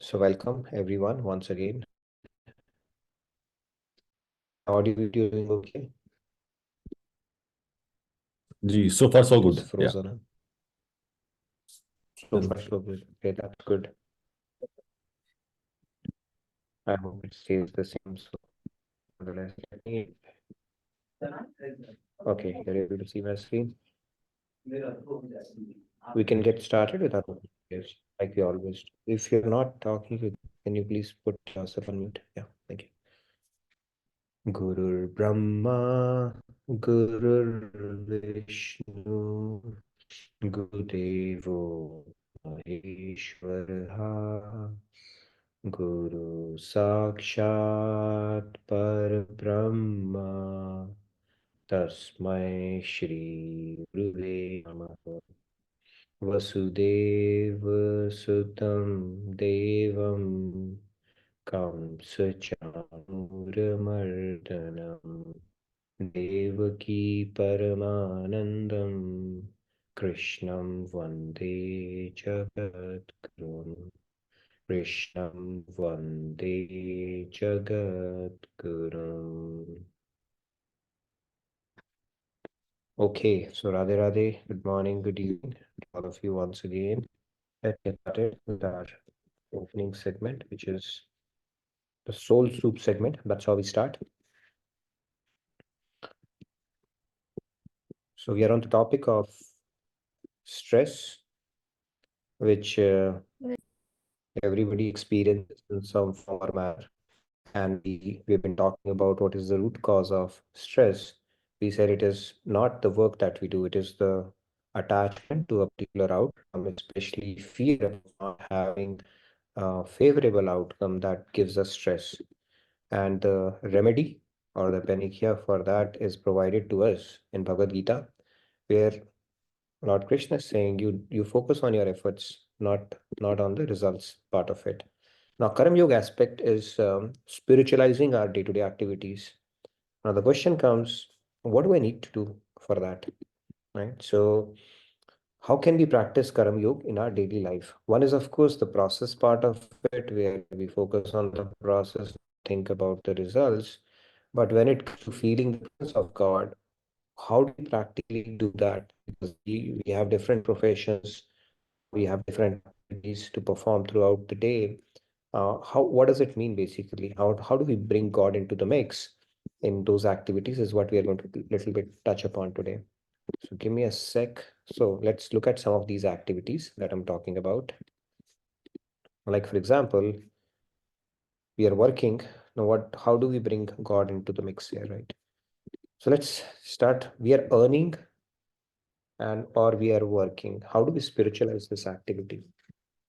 So welcome everyone once again. Audio video doing okay? So far so It is good. Yeah. frozen. Huh? So far so good. Okay, that's good. I hope it stays the same. So nonetheless, let me. Okay, you're able to see my screen. We can get started with our videos like we always do. If you're not talking, can you please put yourself on mute? Yeah, thank you. Gurur Brahma, Gurur Vishnu, Gurudevo Maheshwara, Guru Sakshat Parabrahma, Tasmai Shri Guruve Namaha. Vasudeva Sutam Devam Kamsachanuramardanam Devaki Paramanandam Krishnam Vande Jagadgurum Krishnam Vande Jagadgurum. Okay, so Radhe Radhe, good morning, good evening to all of you once again. Let's get started with our opening segment, which is the soul soup segment. That's how we start. So we are on the topic of stress, which everybody experiences in some form or manner. And we've been talking about what is the root cause of stress. We said it is not the work that we do, it is the attachment to a particular outcome, especially fear of not having a favorable outcome that gives us stress. And the remedy or the panacea for that is provided to us in Bhagavad Gita, where Lord Krishna is saying you focus on your efforts, not on the results part of it. Now, Karam Yoga aspect is spiritualizing our day-to-day activities. Now, the question comes, what do I need to do for that? Right? So, how can we practice Karam Yoga in our daily life? One is, of course, the process part of it, where we focus on the process, think about the results. But when it comes to feeling the presence of God, how do we practically do that? Because we have different professions, we have different activities to perform throughout the day. What does it mean basically? How do we bring God into the mix in those activities is what we are going to little bit touch upon today. So give me a sec. So let's look at some of these activities that I'm talking about. Like for example, we are working. Now how do we bring God into the mix here, right? So let's start. We are earning and or we are working. How do we spiritualize this activity?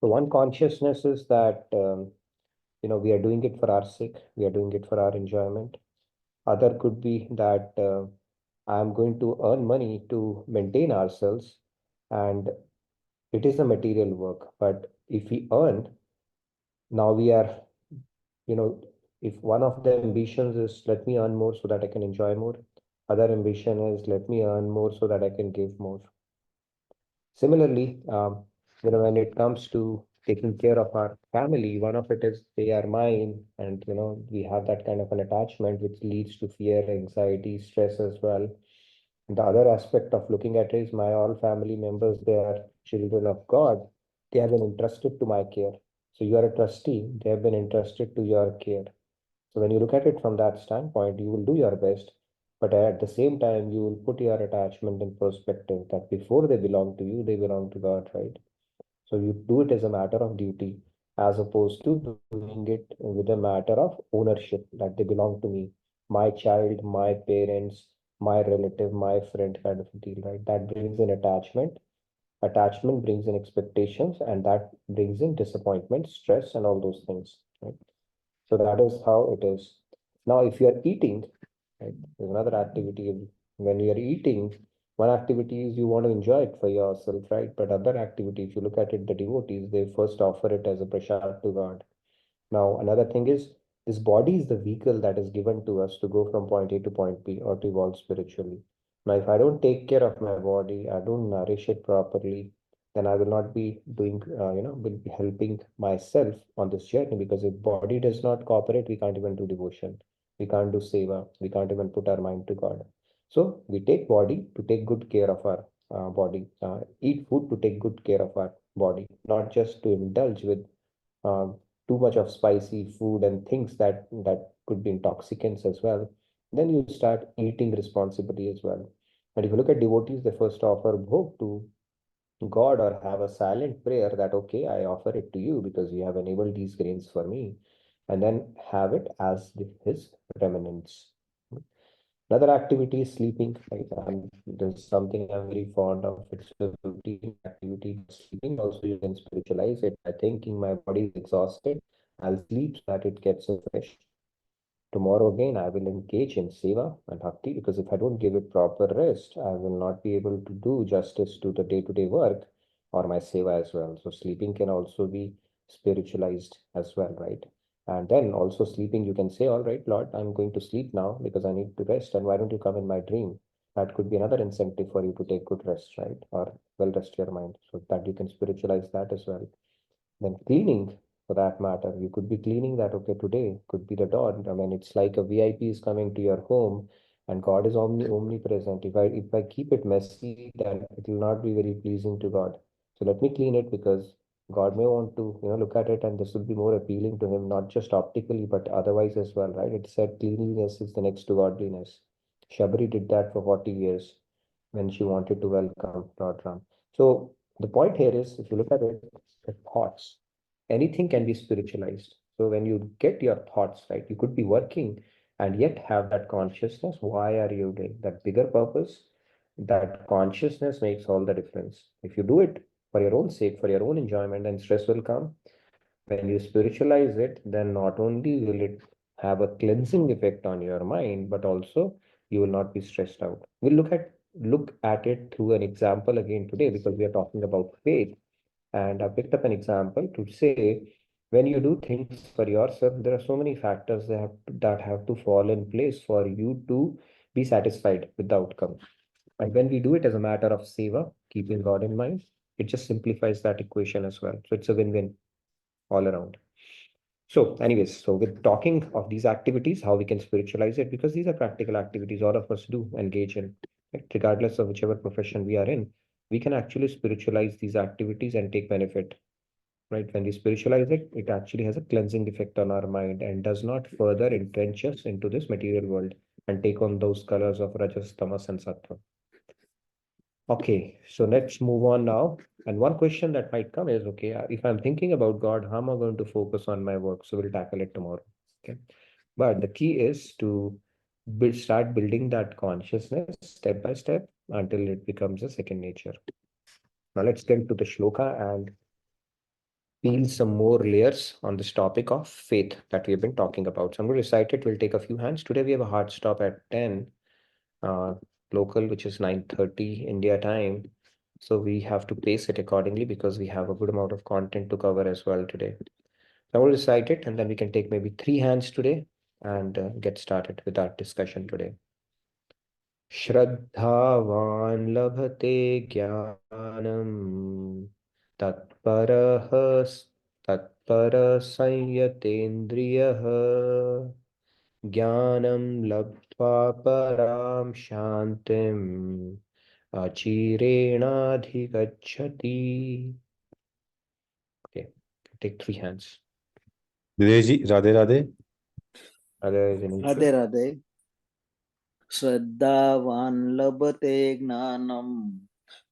So one consciousness is that we are doing it for our sake, we are doing it for our enjoyment. Other could be that I am going to earn money to maintain ourselves, and it is a material work. But if we earn, now we are, you know, if one of the ambitions is let me earn more so that I can enjoy more, other ambition is let me earn more so that I can give more. Similarly, when it comes to taking care of our family, one of it is they are mine, and we have that kind of an attachment which leads to fear, anxiety, stress as well. The other aspect of looking at it is my all family members, they are children of God. They have been entrusted to my care. So you are a trustee, they have been entrusted to your care. So when you look at it from that standpoint, you will do your best, but at the same time, you will put your attachment in perspective that before they belong to you, they belong to God, right? So you do it as a matter of duty, as opposed to doing it with a matter of ownership that they belong to me, my child, my parents, my relative, my friend kind of a deal, right? That brings in attachment. Attachment brings in expectations, and that brings in disappointment, stress, and all those things, right? So that is how it is. Now, if you are eating, right, there's another activity. When you are eating, one activity is you want to enjoy it for yourself, right? But other activity, if you look at it, the devotees, they first offer it as a prasad to God. Now, another thing is this body is the vehicle that is given to us to go from point A to point B or to evolve spiritually. Now, if I don't take care of my body, I don't nourish it properly, then I will not be doing, will be helping myself on this journey, because if body does not cooperate, we can't even do devotion. We can't do seva. We can't even put our mind to God. So we take body to take good care of our body, eat food to take good care of our body, not just to indulge with uh, too much of spicy food and things that could be intoxicants as well. Then you start eating responsibly as well. And if you look at devotees, they first offer bhog to God or have a silent prayer that, okay, I offer it to you because you have enabled these grains for me, and then have it as his remnants. Another activity is sleeping. Right? There's something I'm very fond of. It's a routine activity. Sleeping also, you can spiritualize it by thinking my body is exhausted. I'll sleep so that it gets refreshed. Tomorrow again, I will engage in seva and bhakti, because if I don't give it proper rest, I will not be able to do justice to the day-to-day work or my seva as well. So sleeping can also be spiritualized as well, right? And then also sleeping, you can say, all right, Lord, I'm going to sleep now because I need to rest. And why don't you come in my dream? That could be another incentive for you to take good rest, right? Or well rest your mind, so that you can spiritualize that as well. Then cleaning, for that matter, you could be cleaning that, okay, today could be the dawn. I mean, it's like a VIP is coming to your home and God is omnipresent. If I keep it messy, then it will not be very pleasing to God. So let me clean it, because God may want to, look at it, and this will be more appealing to him, not just optically, but otherwise as well, right? It said cleanliness is the next to godliness. Shabri did that for 40 years when she wanted to welcome Lord Ram. So the point here is, if you look at it, the thoughts, anything can be spiritualized. So when you get your thoughts right, you could be working and yet have that consciousness. Why are you doing that bigger purpose? That consciousness makes all the difference. If you do it for your own sake, for your own enjoyment, then stress will come. When you spiritualize it, then not only will it have a cleansing effect on your mind, but also you will not be stressed out. We'll look at it through an example again today, because we are talking about faith. And I picked up an example to say, when you do things for yourself, there are so many factors that have to fall in place for you to be satisfied with the outcome. And when we do it as a matter of seva, keeping God in mind, it just simplifies that equation as well. So it's a win-win all around. So, anyways, so with talking of these activities, how we can spiritualize it, because these are practical activities all of us do engage in, right? Regardless of whichever profession we are in, we can actually spiritualize these activities and take benefit, right? When we spiritualize it, it actually has a cleansing effect on our mind and does not further entrench us into this material world and take on those colors of Rajas, Tamas, and Sattva. Okay, so let's move on now. And one question that might come is, okay, if I'm thinking about God, how am I going to focus on my work? So we'll tackle it tomorrow. Okay. But the key is to start building that consciousness step by step until it becomes a second nature. Now let's get to the shloka and peel some more layers on this topic of faith that we've been talking about. So I'm going to recite it. We'll take a few hands. Today we have a hard stop at 10 uh, local, which is 9:30 India time. So we have to pace it accordingly because we have a good amount of content to cover as well today. So I will recite it and then we can take maybe 3 hands today and get started with our discussion today. Shraddhavan labhate jnanam tatparah tatpara sanyatendriyah Jnanam labdva param shantim achirenadhigacchati. Okay, take 3 hands. Dinesh ji Radhe Radhe Otherwise, in Radhe Radhe श्रद्धावान् लभते ज्ञानं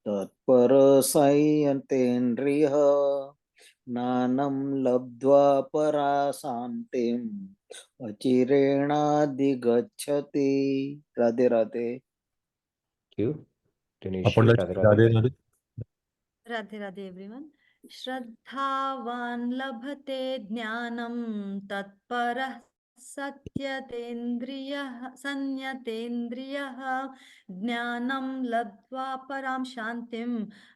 तत्पर संयतेन्द्रियः ज्ञानं लब्ध्वा पराशान्तिम् अचिरेणाधिगच्छति Radhe Radhe Thank you. Dinesh, अपन Radhe Radhe. Radhe Radhe Radhe Radhe everyone. Shraddhavan labhate jnanam tatparah sanyatendriyah jnanam labdva param shantim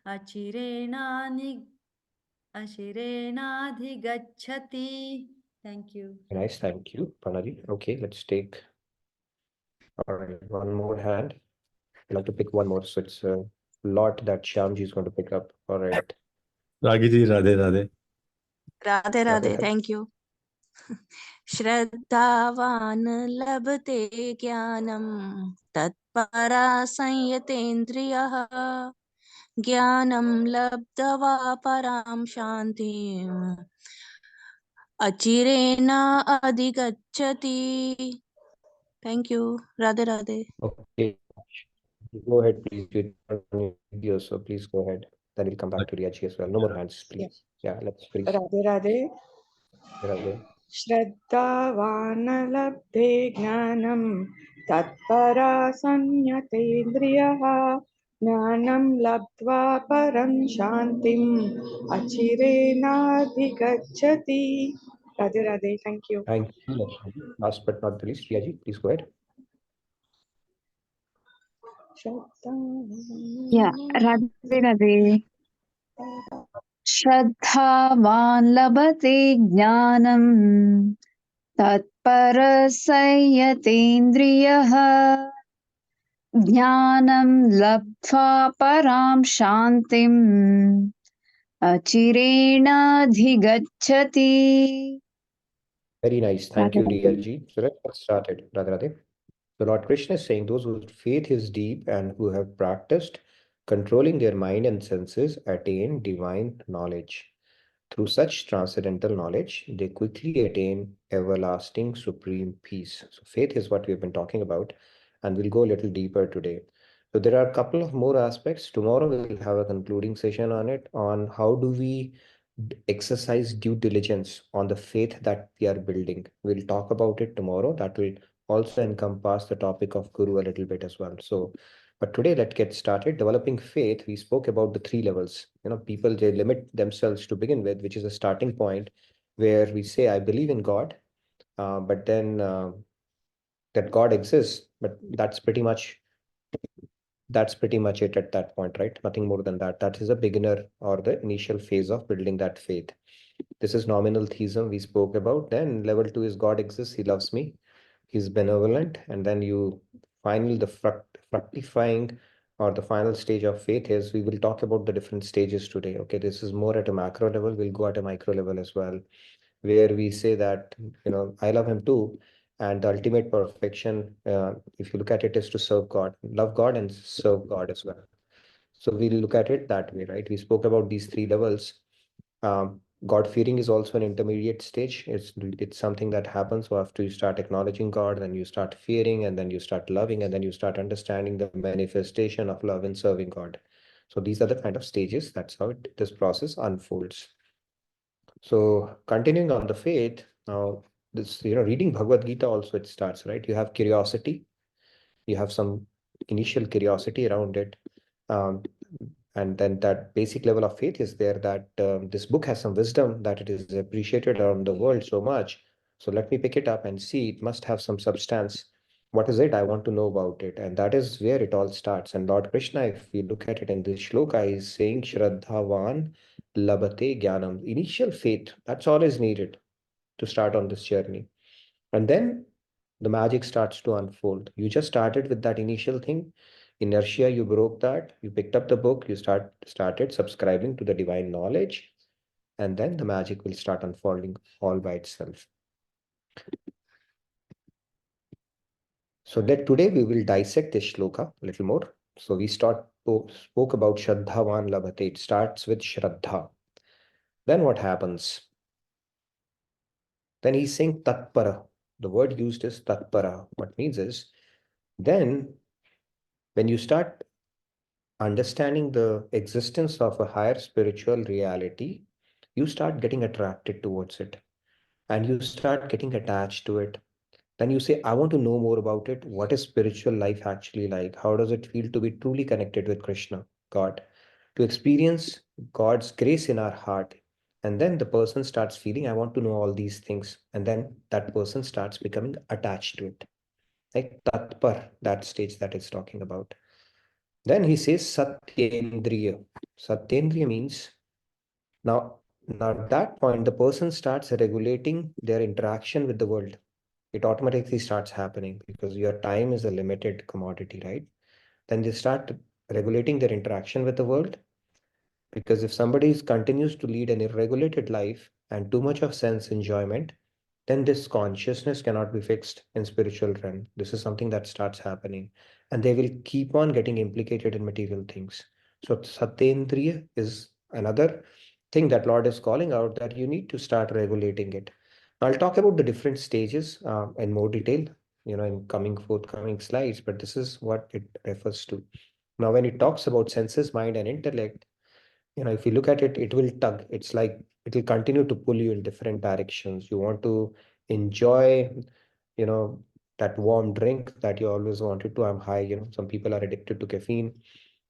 achirenadhigacchati. Thank you. Nice, thank you, Panaji. Okay, let's take. All right, one more hand. I'd like to pick one more. So it's a lot that Shyamji is going to pick up. All right. Ragi ji Radhe Radhe. Radhe Radhe, Radhe. Thank you. श्रद्धावान लभते ज्ञानम तत्परा संयतेन्द्रियः ज्ञानम लब्ध्वा परां शान्तिम् अचिरेण अधिगच्छति। Thank you. Radhe Radhe. Okay. Go ahead, please. You turn on your video, so please go ahead. Then we'll come back to Riachi as well. No more hands, please. Yeah, let's freeze. Radhe Radhe. Radhe. श्रद्धावान् लब्धे ज्ञानं तत्परा संयतेन्द्रियः ज्ञानं लब्ध्वा परं शान्तिम् अचिरेणाधिगच्छति। Radhe Radhe, thank you. Thank you, Lakshmi. Last but not the least, Riachi, please go ahead. Yeah, Radhe Radhe. Shraddhavan labhate jnanam tatparasayatendriyah jnanam labdhva param shantim achirena dhigacchati. Very nice. Thank Radhe you, Radhe. Riachi. So let's get started. Radhe Radhe. So Lord Krishna is saying those whose faith is deep and who have practiced controlling their mind and senses attain divine knowledge. Through such transcendental knowledge, they quickly attain everlasting supreme peace. So faith is what we've been talking about, and we'll go a little deeper today. So there are a couple of more aspects. Tomorrow we'll have a concluding session on it, on how do we exercise due diligence on the faith that we are building. We'll talk about it tomorrow. That will also encompass the topic of Guru a little bit as well. So, but today let's get started. Developing faith, we spoke about the three levels. People, they limit themselves to begin with, which is a starting point where we say, I believe in God, but then that God exists, but that's pretty much it at that point, right? Nothing more than that. That is a beginner or the initial phase of building that faith. This is nominal theism we spoke about. Then level 2 is God exists, he loves me, he's benevolent. And then you finally, the fructifying or the final stage of faith is, we will talk about the different stages today. Okay, this is more at a macro level. We'll go at a micro level as well, where we say that, I love him too. And the ultimate perfection, if you look at it, is to serve God, love God and serve God as well. So we'll look at it that way, right? We spoke about these three levels. God fearing is also an intermediate stage. It's something that happens. So after you start acknowledging God, then you start fearing, and then you start loving, and then you start understanding the manifestation of love and serving God. So these are the kind of stages. That's how this process unfolds. So continuing on the faith, now this, reading Bhagavad Gita also, it starts, right? You have curiosity, you have some initial curiosity around it. And then that basic level of faith is there, that this book has some wisdom, that it is appreciated around the world so much. So let me pick it up and see, it must have some substance. What is it? I want to know about it. And that is where it all starts. And Lord Krishna, if we look at it in this shloka, is saying, Shraddhavan labhate jnanam. Initial faith, that's all is needed to start on this journey. And then the magic starts to unfold. You just started with that initial thing, inertia, you broke that, you picked up the book, you started subscribing to the divine knowledge, and then the magic will start unfolding all by itself. So that today we will dissect this shloka a little more. So we spoke about Shraddhavan Labhate. It starts with Shraddha. Then what happens? Then he's saying Tatpara. The word used is Tatpara. What means is, then when you start understanding the existence of a higher spiritual reality, you start getting attracted towards it and you start getting attached to it. Then you say, I want to know more about it. What is spiritual life actually like? How does it feel to be truly connected with Krishna, God, to experience God's grace in our heart? And then the person starts feeling, I want to know all these things. And then that person starts becoming attached to it. Like Tatpar, that stage that it's talking about. Then he says Satyendriya. Satyendriya means, now at that point, the person starts regulating their interaction with the world. It automatically starts happening because your time is a limited commodity, right? Then they start regulating their interaction with the world. Because if somebody continues to lead an irregulated life and too much of sense enjoyment, then this consciousness cannot be fixed in spiritual realm. This is something that starts happening, and they will keep on getting implicated in material things. So Satendriya is another thing that Lord is calling out, that you need to start regulating it. I'll talk about the different stages in more detail, in forthcoming slides, but this is what it refers to. Now, when it talks about senses, mind, and intellect, if you look at it, it will tug. It's like it will continue to pull you in different directions. You want to enjoy, you know, that warm drink that you always wanted to. I'm high, some people are addicted to caffeine.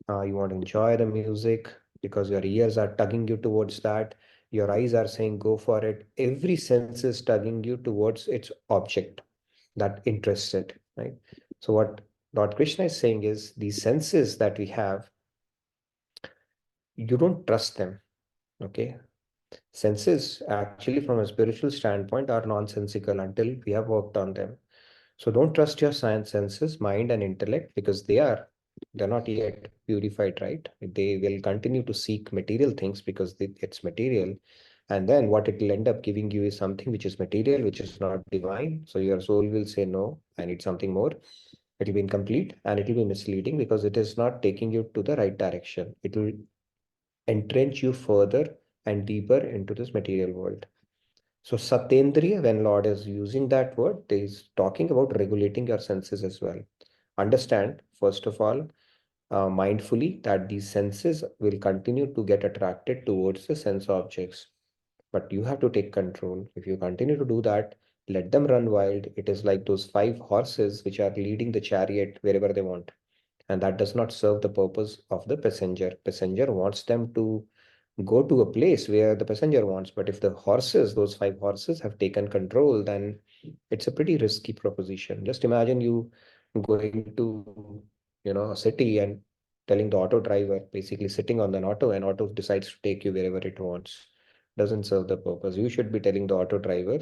You want to enjoy the music because your ears are tugging you towards that. Your eyes are saying, go for it. Every sense is tugging you towards its object that interests it, right? So what Lord Krishna is saying is these senses that we have, you don't trust them, okay? Senses, actually, from a spiritual standpoint, are nonsensical until we have worked on them. So don't trust your science senses, mind, and intellect, because they're not yet purified, right? They will continue to seek material things because it's material. And then what it will end up giving you is something which is material, which is not divine. So your soul will say, no, I need something more. It will be incomplete and it will be misleading because it is not taking you to the right direction. It will entrench you further and deeper into this material world. So Satendriya, when Lord is using that word, he's talking about regulating your senses as well. Understand, first of all, mindfully, that these senses will continue to get attracted towards the sense objects. But you have to take control. If you continue to do that, let them run wild. It is like those 5 horses which are leading the chariot wherever they want. And that does not serve the purpose of the passenger. Passenger wants them to go to a place where the passenger wants. But if the horses, those 5 horses, have taken control, then it's a pretty risky proposition. Just imagine you going to, a city and telling the auto driver, basically sitting on an auto, and auto decides to take you wherever it wants. Doesn't serve the purpose. You should be telling the auto driver,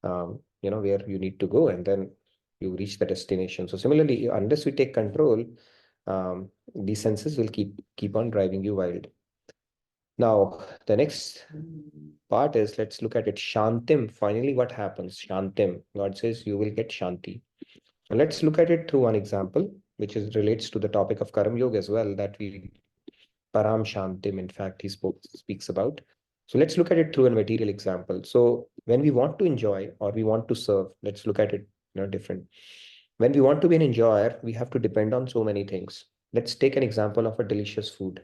where you need to go, and then you reach the destination. So similarly, unless we take control, these senses will keep on driving you wild. Now, the next part is, let's look at it. Shantim. Finally, what happens? Shantim. God says you will get Shanti. So let's look at it through one example, which relates to the topic of Karma Yoga as well, that we Param Shantim, in fact, he speaks about. So let's look at it through a material example. So when we want to enjoy or we want to serve, let's look at it different. When we want to be an enjoyer, we have to depend on so many things. Let's take an example of a delicious food.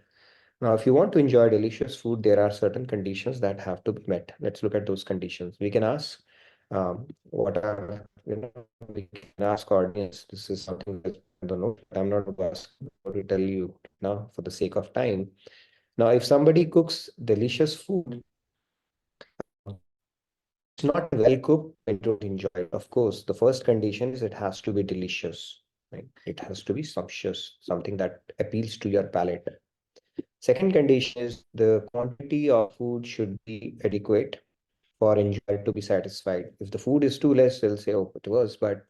Now, if you want to enjoy delicious food, there are certain conditions that have to be met. Let's look at those conditions. We can ask, what are, we can ask audience. This is something that I don't know, but I'm not going to ask to tell you now for the sake of time. Now, if somebody cooks delicious food, it's not well cooked and you don't enjoy it. Of course, the first condition is it has to be delicious, right? It has to be sumptuous, something that appeals to your palate. Second condition is the quantity of food should be adequate for enjoyer to be satisfied. If the food is too less, they'll say, oh, it was, but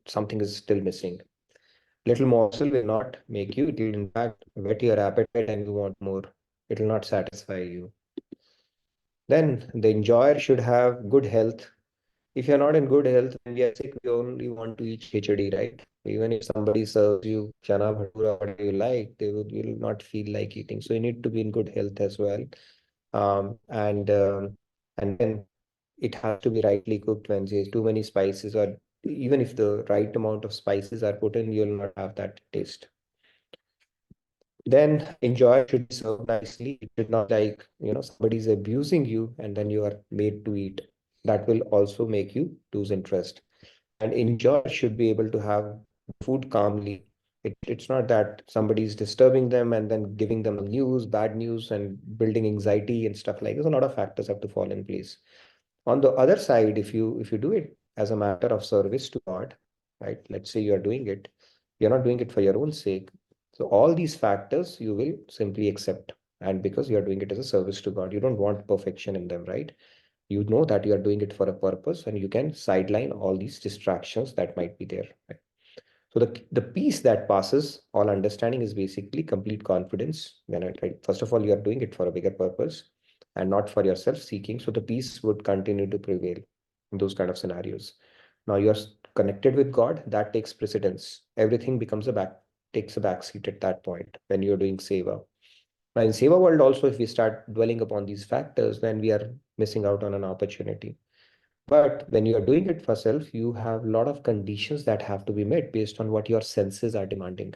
something is still missing. Little morsel will not make you, it will in fact whet your appetite and you want more. It will not satisfy you. Then the enjoyer should have good health. If you're not in good health, when we are sick, we only want to eat khichdi, right? Even if somebody serves you chana bhatura, whatever you like, you will not feel like eating. So you need to be in good health as well. And then it has to be rightly cooked. When there's too many spices, or even if the right amount of spices are put in, you'll not have that taste. Then enjoy should be served nicely. It should not like, somebody's abusing you and then you are made to eat. That will also make you lose interest. And enjoy should be able to have food calmly. It's not that somebody's disturbing them and then giving them news, bad news, and building anxiety and stuff like this. A lot of factors have to fall in place. On the other side, if you do it as a matter of service to God, right? Let's say you're doing it, you're not doing it for your own sake. So all these factors you will simply accept. And because you're doing it as a service to God, you don't want perfection in them, right? You know that you are doing it for a purpose and you can sideline all these distractions that might be there, right? So the peace that passes all understanding is basically complete confidence. First of all, you are doing it for a bigger purpose and not for your self-seeking. So the peace would continue to prevail in those kind of scenarios. Now you are connected with God, that takes precedence. Everything takes a back seat at that point when you're doing seva. Now in seva world also, if we start dwelling upon these factors, then we are missing out on an opportunity. But when you are doing it for self, you have a lot of conditions that have to be met based on what your senses are demanding.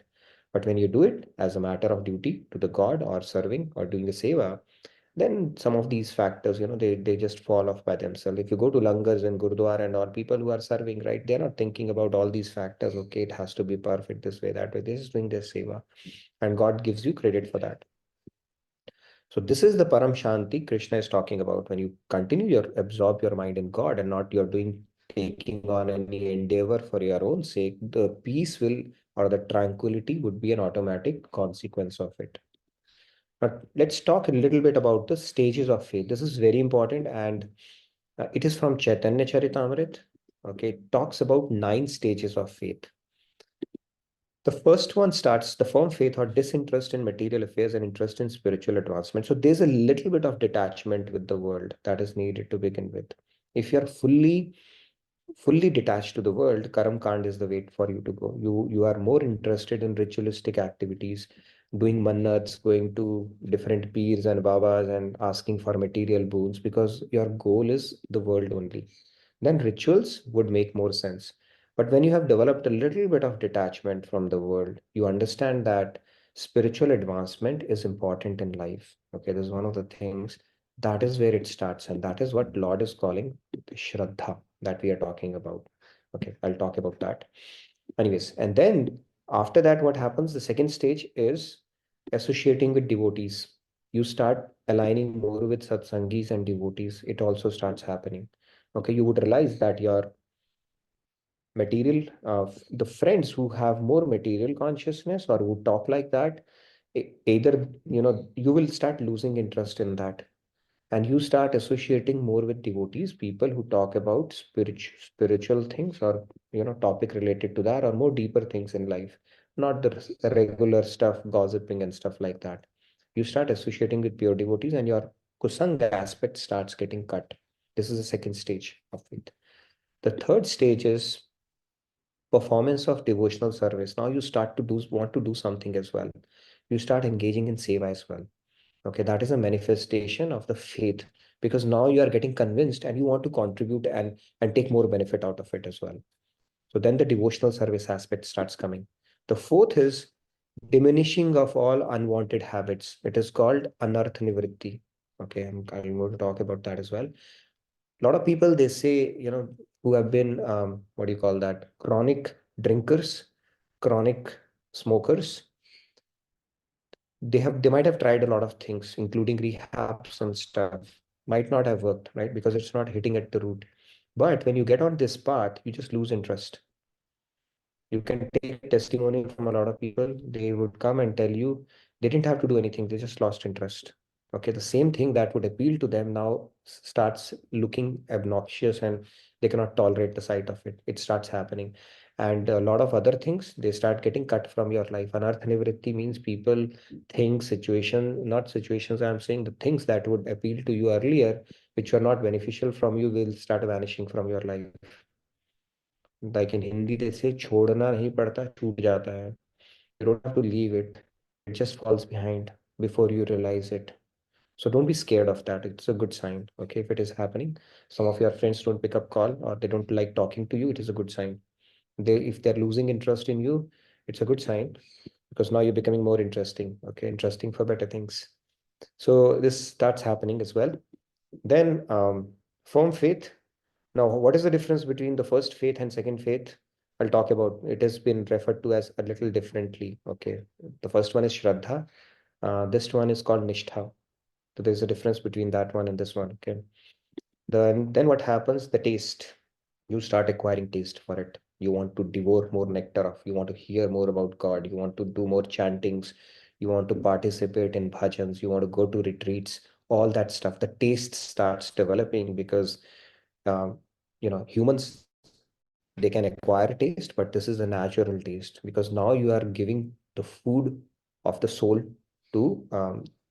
But when you do it as a matter of duty to the God or serving or doing the seva, then some of these factors, they just fall off by themselves. If you go to langars and gurdwara and all, people who are serving, right, they're not thinking about all these factors. Okay, it has to be perfect this way, that way. They're just doing their seva. And God gives you credit for that. So this is the Param Shanti Krishna is talking about. When you absorb your mind in God and not you're taking on any endeavor for your own sake, the peace will, or the tranquility would be an automatic consequence of it. But let's talk a little bit about the stages of faith. This is very important, and it is from Chaitanya Charitamrita. Okay, it talks about 9 stages of faith. The first one starts the firm faith or disinterest in material affairs and interest in spiritual advancement. So there's a little bit of detachment with the world that is needed to begin with. If you're fully detached to the world, Karam Kand is the way for you to go. You are more interested in ritualistic activities, doing mannats, going to different peers and babas and asking for material boons because your goal is the world only. Then rituals would make more sense. But when you have developed a little bit of detachment from the world, you understand that spiritual advancement is important in life. Okay, this is one of the things. That is where it starts, and that is what Lord is calling the Shraddha that we are talking about. Okay, I'll talk about that. Anyways, and then after that, what happens? The second stage is associating with devotees. You start aligning more with satsangis and devotees. It also starts happening. Okay, you would realize that your material, the friends who have more material consciousness or who talk like that, either, you will start losing interest in that and you start associating more with devotees, people who talk about spiritual things or topic related to that or more deeper things in life, not the regular stuff, gossiping and stuff like that. You start associating with pure devotees and your kusanga aspect starts getting cut. This is the second stage of it. The third stage is performance of devotional service. Now you start to want to do something as well. You start engaging in seva as well. Okay, that is a manifestation of the faith because now you are getting convinced and you want to contribute and take more benefit out of it as well. So then the devotional service aspect starts coming. The fourth is diminishing of all unwanted habits. It is called anartha nivritti. Okay, I'm going to talk about that as well. A lot of people, they say, who have been what do you call that, chronic drinkers, chronic smokers, they might have tried a lot of things including rehabs and stuff, might not have worked, right? Because it's not hitting at the root. But when you get on this path, you just lose interest. You can take testimony from a lot of people. They would come and tell you they didn't have to do anything, they just lost interest. Okay, the same thing that would appeal to them now starts looking obnoxious and they cannot tolerate the sight of it. It starts happening. And a lot of other things, they start getting cut from your life. Anartha nivritti means people, things, situation, not situations, I'm saying the things that would appeal to you earlier, which are not beneficial from you, will start vanishing from your life. Like in Hindi, they say, छोड़ना नहीं पड़ता, छूट जाता है. You don't have to leave it. It just falls behind before you realize it. So don't be scared of that. It's a good sign. Okay, if it is happening, some of your friends don't pick up call or they don't like talking to you, it is a good sign. If they're losing interest in you, it's a good sign because now you're becoming more interesting. Okay, interesting for better things. So this starts happening as well. Then firm faith. Now, what is the difference between the first faith and second faith? I'll talk about it. Has been referred to as a little differently. Okay, the first one is Shraddha. This one is called Nishtha. So there's a difference between that one and this one. Okay. Then what happens? The taste. You start acquiring taste for it. You want to devour more nectar of. You want to hear more about God. You want to do more chantings. You want to participate in bhajans. You want to go to retreats. All that stuff. The taste starts developing because humans They can acquire taste, but this is a natural taste because now you are giving the food of the soul to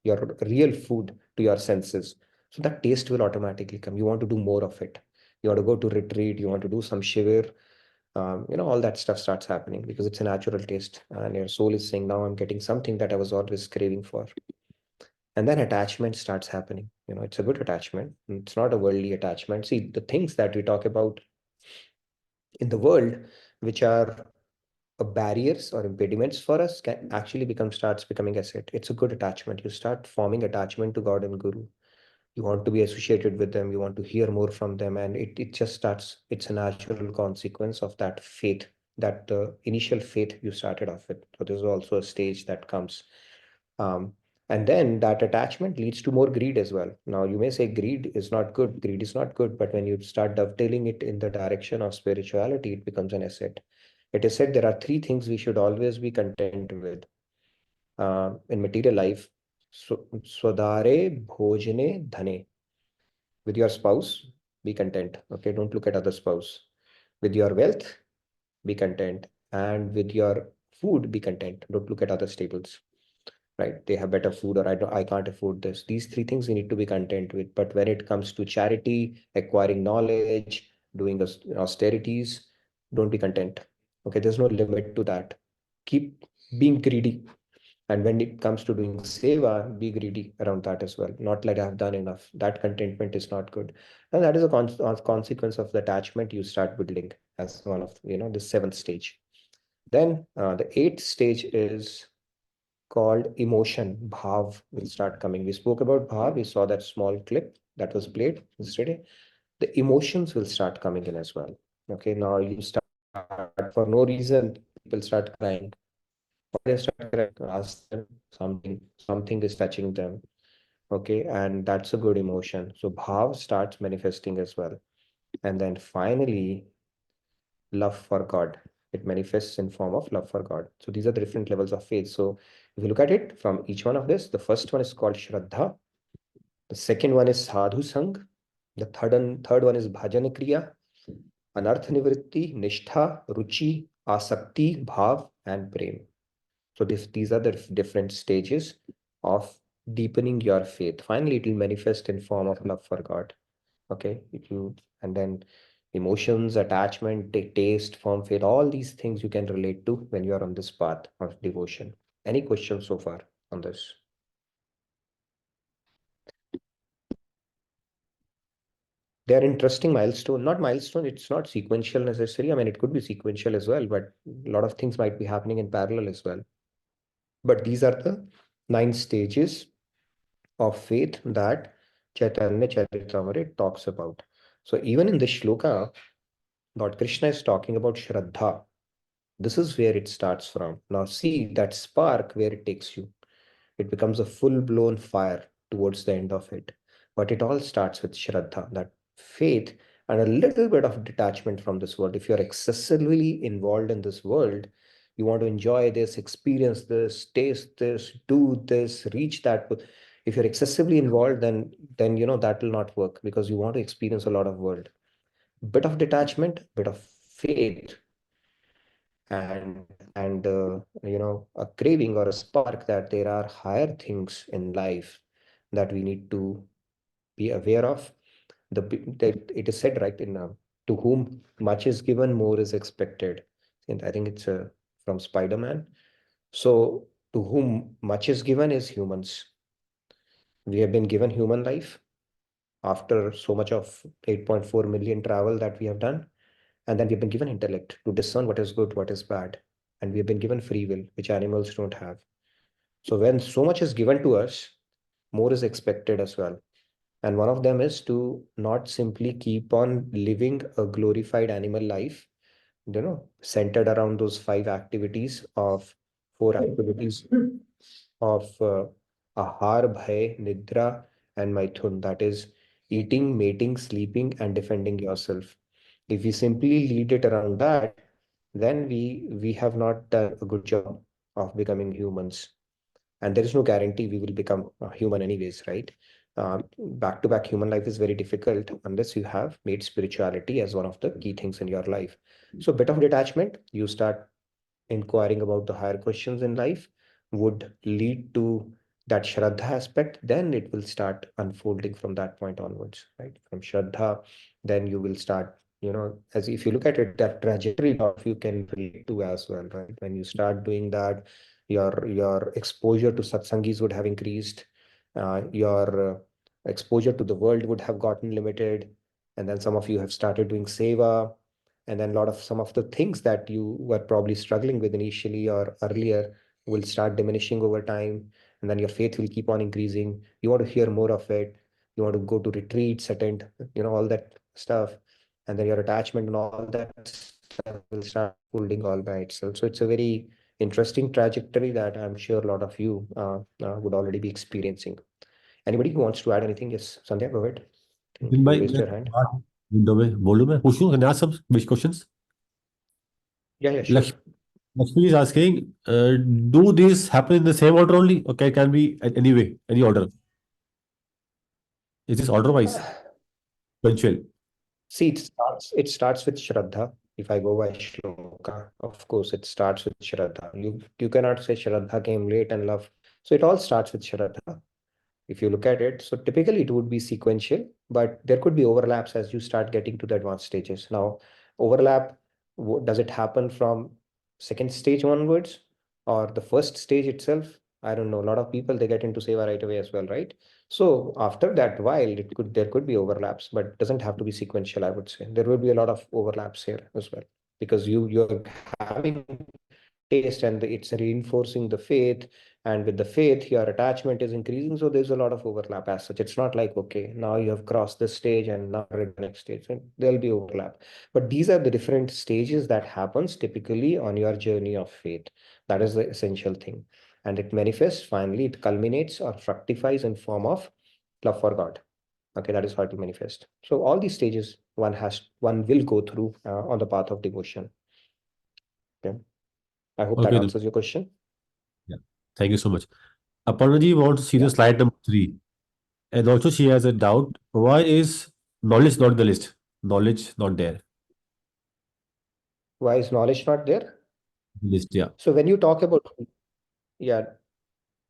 your real food to your senses. So that taste will automatically come. You want to do more of it. You want to go to retreat. You want to do some shiver. All that stuff starts happening because it's a natural taste, and your soul is saying, "Now I'm getting something that I was always craving for." And then attachment starts happening. It's a good attachment. It's not a worldly attachment. See, the things that we talk about in the world, which are barriers or impediments for us, can actually starts becoming asset. It's a good attachment. You start forming attachment to God and Guru. You want to be associated with them. You want to hear more from them, and it just starts. It's a natural consequence of that faith, that initial faith you started off with. So there's also a stage that comes. Um, and then that attachment leads to more greed as well. Now, you may say greed is not good. Greed is not good. But when you start dovetailing it in the direction of spirituality, it becomes an asset. It is said there are three things we should always be content with in material life. Swadare, bhojane, dhane. With your spouse, be content. Okay, don't look at other spouse. With your wealth, be content. And with your food, be content. Don't look at other staples. Right? They have better food, or I can't afford this. These three things we need to be content with. But when it comes to charity, acquiring knowledge, doing austerities, don't be content. Okay, there's no limit to that. Keep being greedy. And when it comes to doing seva, be greedy around that as well. Not like I've done enough. That contentment is not good. And that is a consequence of the attachment you start building as one of, the seventh stage. Then the eighth stage is called emotion. Bhav will start coming. We spoke about bhav. We saw that small clip that was played yesterday. The emotions will start coming in as well. Okay, now you start for no reason, people start crying. Why they start crying? Ask them something is touching them. Okay, and that's a good emotion. So bhav starts manifesting as well. And then finally, love for God. It manifests in form of love for God. So these are the different levels of faith. So if you look at it from each one of this, the first one is called Shraddha. The second one is Sadhu Sang. The third one is Bhajan Kriya, Anartha Nivritti, Nishtha, Ruchi, Asakti, Bhav, and Prem. So these are the different stages of deepening your faith. Finally, it will manifest in form of love for God. Okay, and then emotions, attachment, taste, form, faith, all these things you can relate to when you are on this path of devotion. Any questions so far on this? They are interesting milestone, not milestone, it's not sequential necessarily. I mean, it could be sequential as well, but a lot of things might be happening in parallel as well. But these are the 9 stages of faith that Chaitanya Charitamrita talks about. So even in this shloka, Lord Krishna is talking about Shraddha. This is where it starts from. Now see that spark where it takes you. It becomes a full-blown fire towards the end of it. But it all starts with Shraddha, that faith and a little bit of detachment from this world. If you're excessively involved in this world, you want to enjoy this, experience this, taste this, do this, reach that. If you're excessively involved, then that will not work because you want to experience a lot of world. Bit of detachment, bit of faith, and a craving or a spark that there are higher things in life that we need to be aware of. It is said, right, in to whom much is given, more is expected. And I think it's from Spider-Man. So to whom much is given is humans. We have been given human life after so much of 8.4 million travel that we have done. And then we've been given intellect to discern what is good, what is bad. And we've been given free will, which animals don't have. So when so much is given to us, more is expected as well. And one of them is to not simply keep on living a glorified animal life, centered around those 4 activities of Ahar, Bhay, Nidra, and Maithun. That is eating, mating, sleeping, and defending yourself. If we simply lead it around that, then we have not done a good job of becoming humans. And there is no guarantee we will become a human anyways, right? Back to back human life is very difficult unless you have made spirituality as one of the key things in your life. So, bit of detachment, you start inquiring about the higher questions in life, would lead to that Shraddha aspect, then it will start unfolding from that point onwards, right? From Shraddha, then you will start, as if you look at it, that trajectory a lot of you can relate to as well, right? When you start doing that, your exposure to satsangis would have increased, your exposure to the world would have gotten limited, and then some of you have started doing seva, and then a lot of some of the things that you were probably struggling with initially or earlier will start diminishing over time, and then your faith will keep on increasing. You want to hear more of it, you want to go to retreats, attend, all that stuff, and then your attachment and all that stuff will start holding all by itself. So it's a very interesting trajectory that I'm sure a lot of you would already be experiencing. Anybody who wants to add anything? Yes, Sandhya, go ahead. I think दिन you भाई raised मैं your hand. Window में बोलूं, मैं पूछ लूं, can I ask some questions? Yeah, sure. Lakshmi is asking, do these happen in the same order only, or can be at any way, any order? Is this order wise, sequential? See, it starts with Shraddha. If I go by Shloka, of course, it starts with Shraddha. You cannot say Shraddha came late and love. So it all starts with Shraddha. If you look at it, so typically it would be sequential, but there could be overlaps as you start getting to the advanced stages. Now, overlap, does it happen from second stage onwards or the first stage itself? I don't know. A lot of people, they get into seva right away as well, right? So after that while there could be overlaps, but it doesn't have to be sequential, I would say. There will be a lot of overlaps here as well, because you're having taste and it's reinforcing the faith, and with the faith your attachment is increasing, so there's a lot of overlap as such. It's not like, okay, now you have crossed this stage and now we're at the next stage, and there'll be overlap, but these are the different stages that happens typically on your journey of faith. That is the essential thing, and it manifests, finally it culminates or fructifies in form of love for God. Okay, that is how it will manifest. So all these stages one will go through on the path of devotion. Okay, I hope that Okay, answers your question. yeah. Thank you so much. Aparna wants to see the slide number 3. And also she has a doubt. Why is knowledge not in the list? Knowledge not there. Why is knowledge not there? List, yeah. So when you talk about, yeah,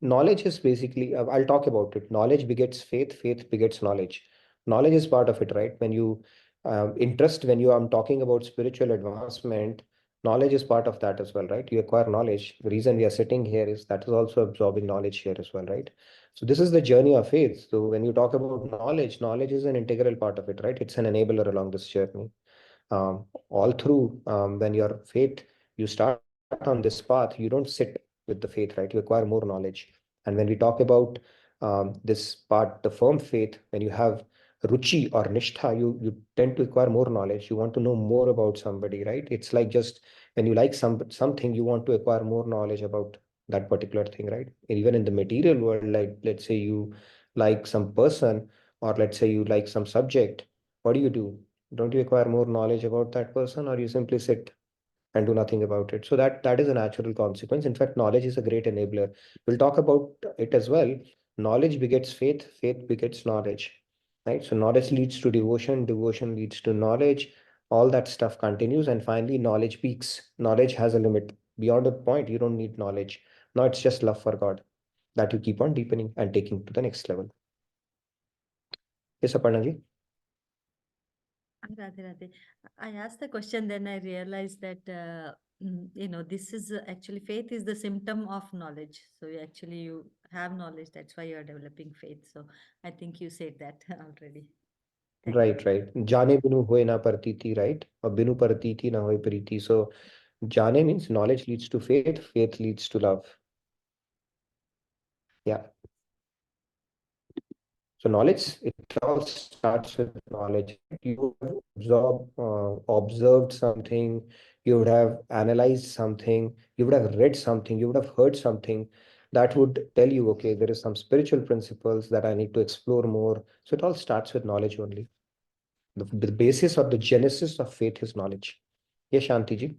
knowledge is basically, I'll talk about it. Knowledge begets faith, faith begets knowledge. Knowledge is part of it, right? When you I'm talking about spiritual advancement, knowledge is part of that as well, right? You acquire knowledge. The reason we are sitting here is that is also absorbing knowledge here as well, right? So this is the journey of faith. So when you talk about knowledge, knowledge is an integral part of it, right? It's an enabler along this journey. All through, when your faith, you start on this path, you don't sit with the faith, right? You acquire more knowledge. And when we talk about this part, the firm faith, when you have ruchi or nishtha, you tend to acquire more knowledge. You want to know more about somebody, right? It's like just when you like something, you want to acquire more knowledge about that particular thing, right? Even in the material world, like let's say you like some person, or let's say you like some subject, what do? Don't you acquire more knowledge about that person, or you simply sit and do nothing about it? So that is a natural consequence. In fact, knowledge is a great enabler. We'll talk about it as well. Knowledge begets faith, faith begets knowledge, right? So knowledge leads to devotion, devotion leads to knowledge. All that stuff continues, and finally knowledge peaks. Knowledge has a limit. Beyond a point, you don't need knowledge. Now it's just love for God that you keep on deepening and taking to the next level. Yes, Aparna ji? Radhe, Radhe. I asked the question, then I realized that, this is actually faith is the symptom of knowledge. So you have knowledge. That's why you are developing faith. So I think you said that already. Thank you. Right. Jane binu hoye na partiti, right? Or binu partiti na hoye priti. So jane means knowledge leads to faith, faith leads to love. Yeah. So knowledge, it all starts with knowledge. You have observed something, you would have analyzed something, you would have read something, you would have heard something that would tell you, okay, there is some spiritual principles that I need to explore more. So it all starts with knowledge only. The basis or the genesis of faith is knowledge. Yes, Shanti ji.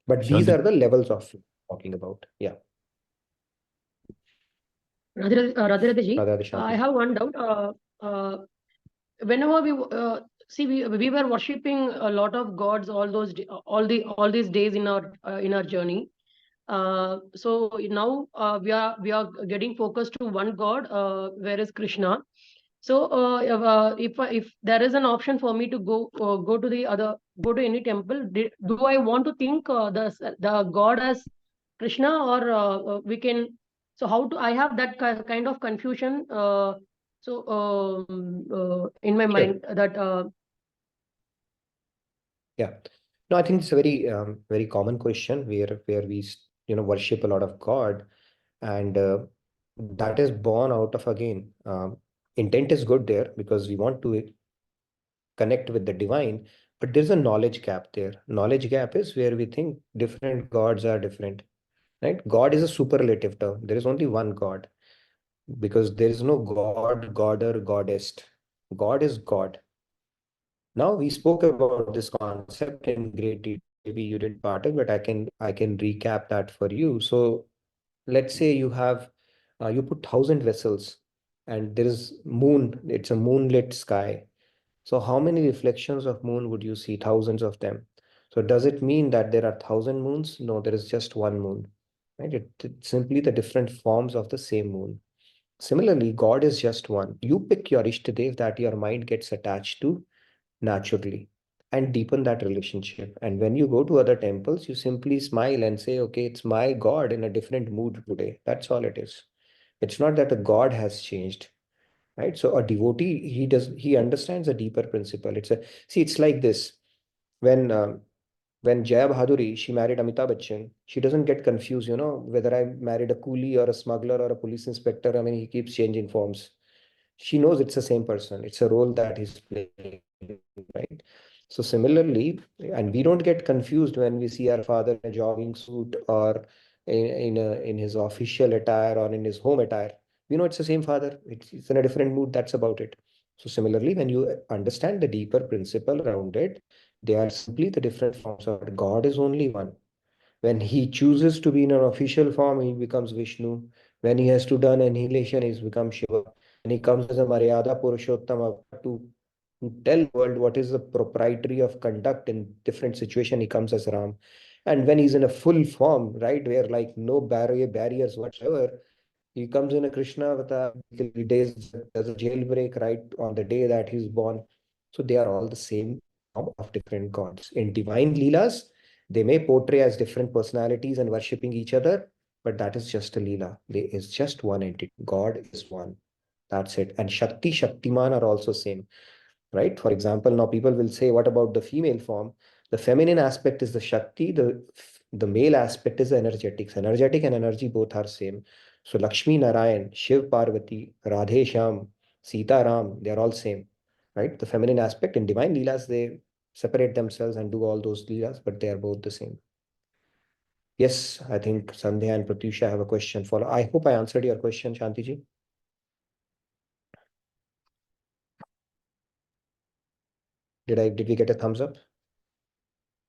But these Shanti. are the levels of faith talking about. Yeah. Radhe Radhe ji, Radhe Radhe, I Shanti. have one doubt. Whenever we see, we were worshipping a lot of gods all these days in our journey. So now we are getting focused to one God, where is Krishna. So if there is an option for me to go to any temple, do I want to think the God as Krishna, or we can? So how to? I have that kind of confusion. In my Sure. mind that Yeah. No, I think it's a very common question where we worship a lot of God, and that is born out of, again, intent is good there because we want to connect with the divine, but there's a knowledge gap there. Knowledge gap is where we think different gods are different, right? God is a superlative term. There is only one God because there is no God, God, or goddess. God is God. Now we spoke about this concept in great detail. Maybe you didn't part it, but I can recap that for you. So let's say you put 1,000 vessels, and there is moon. It's a moonlit sky. So how many reflections of moon would you see? Thousands of them. So does it mean that there are 1,000 moons? No, there is just one moon, right? It's simply the different forms of the same moon. Similarly, God is just one. You pick your Ishtadev that your mind gets attached to naturally and deepen that relationship. And when you go to other temples, you simply smile and say, okay, it's my God in a different mood today. That's all it is. It's not that a God has changed, right? So a devotee, he understands a deeper principle. It's like this. When Jaya Bahaduri, she married Amitabh Bachchan, she doesn't get confused, whether I married a coolie or a smuggler or a police inspector. I mean, he keeps changing forms. She knows it's the same person. It's a role that he's playing, right? So similarly, and we don't get confused when we see our father in a jogging suit or in his official attire or in his home attire. We know it's the same father. It's in a different mood. That's about it. So similarly, when you understand the deeper principle around it, they are simply the different forms of it. God is only one. When he chooses to be in an official form, he becomes Vishnu. When he has to do annihilation, he's become Shiva. When he comes as a Maryada Purushottama to tell world what is the proprietary of conduct in different situation, he comes as Ram. And when he's in a full form, right, where like no barriers whatsoever, he comes in a Krishna avatar. He does a jailbreak right on the day that he's born. So they are all the same form of different gods. In divine Leelas, they may portray as different personalities and worshipping each other, but that is just a Leela. There is just one entity. God is one. That's it. And Shakti, Shaktiman are also same, right? For example, now people will say, what about the female form? The feminine aspect is the Shakti, the male aspect is the energetics. Energetic and energy both are same. So Lakshmi Narayan, Shiv Parvati, Radhe Sham, Sita Ram, they are all same, right? The feminine aspect in divine Leelas, they separate themselves and do all those Leelas, but they are both the same. Yes, I think Sandhya and Pratyusha have a question for. I hope I answered your question, Shantiji. Did we get a thumbs up?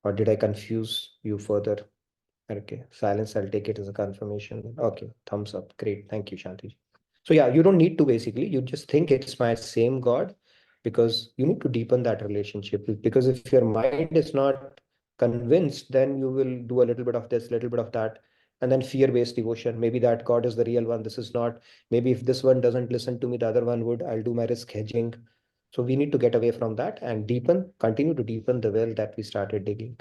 Or did I confuse you further? Okay, silence, I'll take it as a confirmation. Okay, thumbs up. Great. Thank you, Shanti. So yeah, you don't need to basically, you just think it's my same God because you need to deepen that relationship. Because if your mind is not convinced, then you will do a little bit of this, little bit of that, and then fear-based devotion. Maybe that God is the real one. This is not. Maybe if this one doesn't listen to me, the other one would. I'll do my risk hedging. So we need to get away from that and continue to deepen the well that we started digging,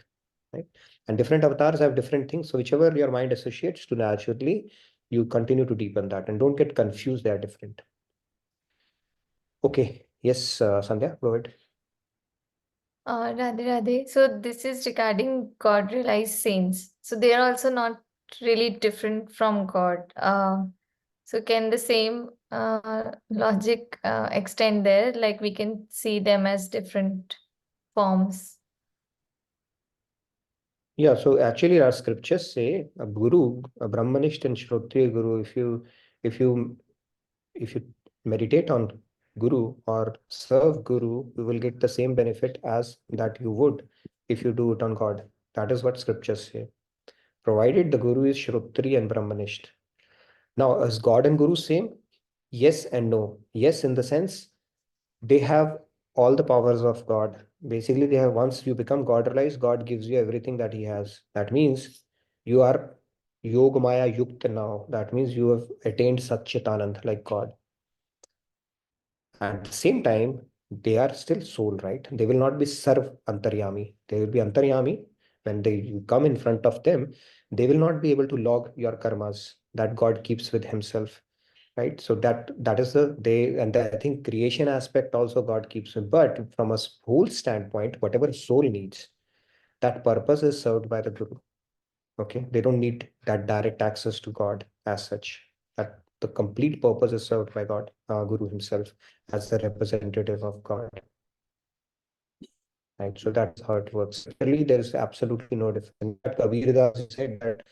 right? And different avatars have different things. So whichever your mind associates to naturally, you continue to deepen that and don't get confused. They are different. Okay. Yes, Sandhya, go ahead. Radhe Radhe. So this is regarding God realized saints. So they are also not really different from God. So can the same logic extend there? Like we can see them as different forms. Yeah, so actually our scriptures say a guru, a Brahmanist and Shrotriya guru, if you meditate on guru or serve guru, you will get the same benefit as that you would if you do it on God. That is what scriptures say. Provided the guru is Shrotriya and Brahmanist. Now, is God and Guru same? Yes and no. Yes, in the sense they have all the powers of God. Basically, they have, once you become God realized, God gives you everything that He has. That means you are Yogamaya Yukta now. That means you have attained Satchitanand like God. At the same time, they are still soul, right? They will not be Sarv Antaryami. They will be Antaryami. When you come in front of them, they will not be able to log your karmas that God keeps with Himself, right? So that is I think creation aspect also God keeps it. But from a whole standpoint, whatever soul needs, that purpose is served by the Guru. Okay, they don't need that direct access to God as such. That the complete purpose is served by God, Guru himself, as the representative of God. Right, so that's how it works. Really, there's absolutely no difference. But Kabir Das said that,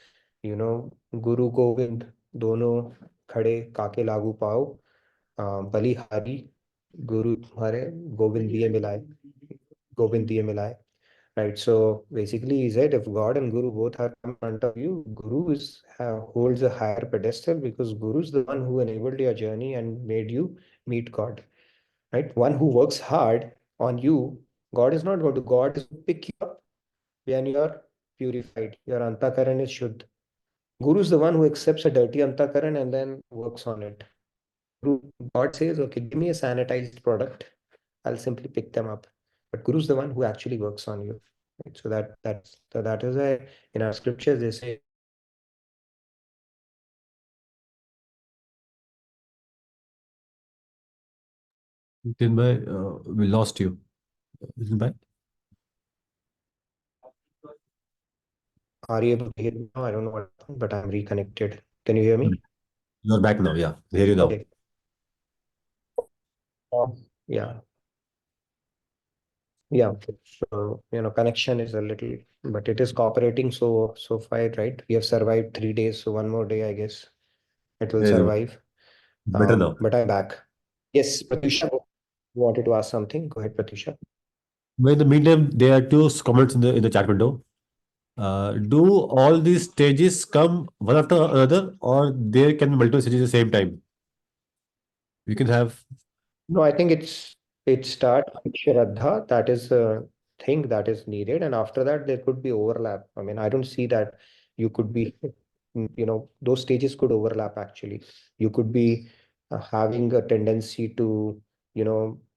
Guru Govind dono khade kaake lagu pao, बलिहारी गुरु तुम्हारे गोविंद दिए मिलाए. Right, so basically he said if God and Guru both are in front of you, Guru holds a higher pedestal because Guru is the one who enabled your journey and made you meet God. Right, one who works hard on you, God is not going to. God is to pick you up when you are purified. Your antakaran is shuddh. Guru is the one who accepts a dirty antakaran and then works on it. God says, okay, give me a sanitized product. I'll simply pick them up. But Guru is the one who actually works on you. Right? So that is why in our scriptures they say, Tinbhai, we lost you. Tinbhai? are you able to hear me now? I don't know what happened, but I'm reconnected. Can you hear me? You're back now. Yeah, we hear you now. Okay. Yeah. Yeah. So, connection is a little, but it is cooperating so far, right? We have survived 3 days, so one more day, I guess it will There you go. survive. Better now. But I'm back. Yes, Pratyusha wanted to ask something. Go ahead, Pratyusha. But in the meantime, there are two comments in the chat window. Do all these stages come one after another, or there can be multiple stages at the same time? We can have. No, I think it starts with Shraddha. That is a thing that is needed. And after that, there could be overlap. I mean, I don't see that you could be, those stages could overlap actually. You could be having a tendency to,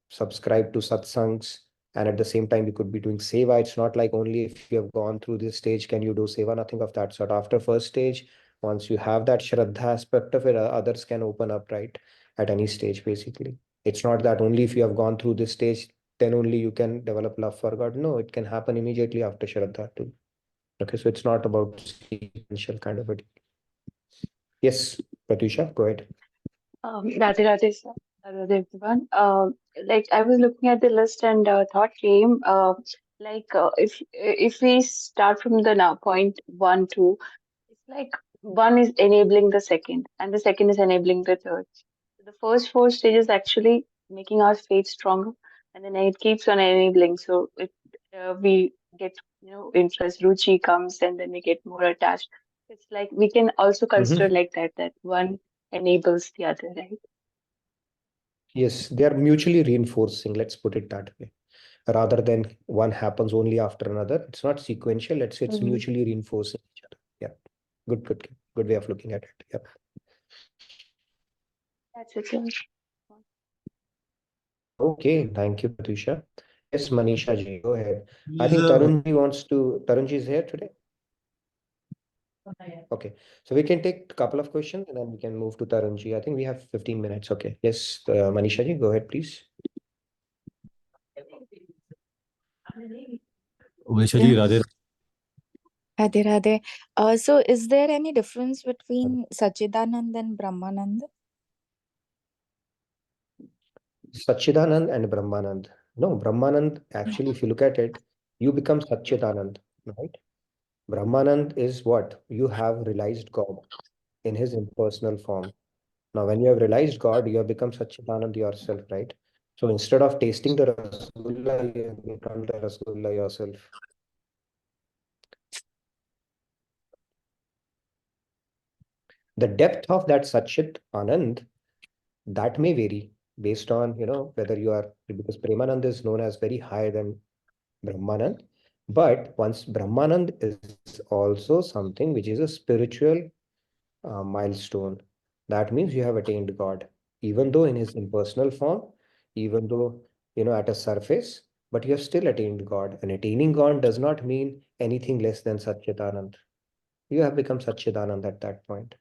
subscribe to satsangs. And at the same time, you could be doing seva. It's not like only if you have gone through this stage, can you do seva? Nothing of that sort. After first stage, once you have that Shraddha aspect of it, others can open up, right? At any stage, basically. It's not that only if you have gone through this stage, then only you can develop love for God. No, it can happen immediately after Shraddha too. Okay, so it's not about sequential kind of a deal. Yes, Pratyusha, go ahead. Radhe Radhe, sir. Radhe Radhe, everyone. Like I was looking at the list and thought came, if we start from the now point 1, 2, it's like one is enabling the second, and the second is enabling the third. So the first four stages actually making our faith stronger, and then it keeps on enabling. So we get interest, ruchi comes, and then we get more attached. It's like we can also consider like that one enables the other, right? Yes, they are mutually reinforcing. Let's put it that way. Rather than one happens only after another. It's not sequential. Let's say it's mutually reinforcing each other. Yeah. Good way of looking at it. Yeah. That's it. Yeah. Okay, thank you, Pratyusha. Yes, Manisha ji, go ahead. I Is, think Tarunji is here today. Okay, so we can take a couple of questions and then we can move to Tarunji. I think we have 15 minutes. Okay. Yes, Manisha ji, go ahead, please. Manisha ji, Radhe. Radhe Radhe. So is there any difference between Sachidanand and Brahmanand? Satchidanand and Brahmanand. No, Brahmanand, actually, if you look at it, you become Satchidanand, right? Brahmanand is what? You have realized God in his impersonal form. Now, when you have realized God, you have become Satchidanand yourself, right? So instead of tasting the Rasgulla, you have become the Rasgulla yourself. The depth of that Satchit Anand, that may vary based on, whether you are, because Premanand is known as very higher than Brahmanand. But once Brahmanand is also something which is a spiritual milestone. That means you have attained God, even though in his impersonal form, even though, at a surface, but you have still attained God. And attaining God does not mean anything less than Satchitanand. You have become Satchitanand at that point.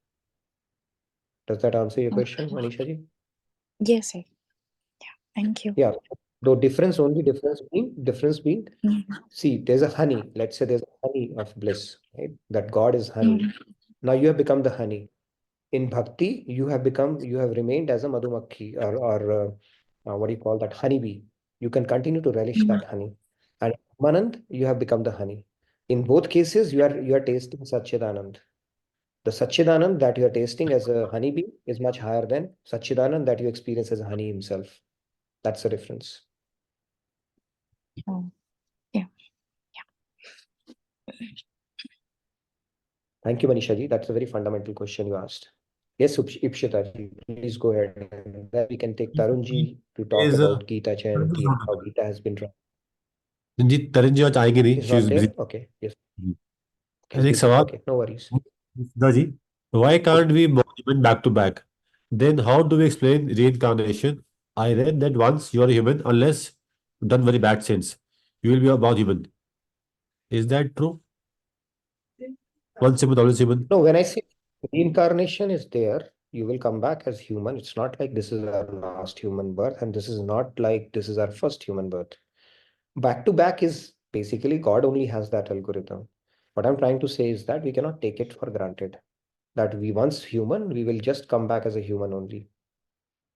Does that answer your question, Manisha ji? Yes, sir. Yeah. Thank you. Yeah. Though difference being, see, there's a honey. Let's say there's a honey of bliss, right? That God is honey. Now you have become the honey. In bhakti, you have remained as a madhumakhi, or what do you call that, honeybee. You can continue to relish that honey. And Manand, you have become the honey. In both cases, you are tasting Satchidanand. The Satchidanand that you are tasting as a honeybee is much higher than Satchidanand that you experience as a honey himself. That's the difference. Oh, yeah. Thank you, Manisha ji. That's a very fundamental question you asked. Yes, Ipshita ji, please go ahead. And then we can take Tarun ji to talk Is about Gita Jayanti and how Gita has been run. Ranjit, Taran ji आज आएंगे नहीं, Is she not is there? busy. Okay, yes. And एक सवाल, Okay, no worries. Siddha ji, why can't we born human back to back? Then how do we explain reincarnation? I read that once you are a human, unless done very bad sins, you will be a born human. Is that true? Once human, always human. No, when I say reincarnation is there, you will come back as human. It's not like this is our last human birth, and this is not like this is our first human birth. Back to back is basically God only has that algorithm. What I'm trying to say is that we cannot take it for granted that we once human, we will just come back as a human only.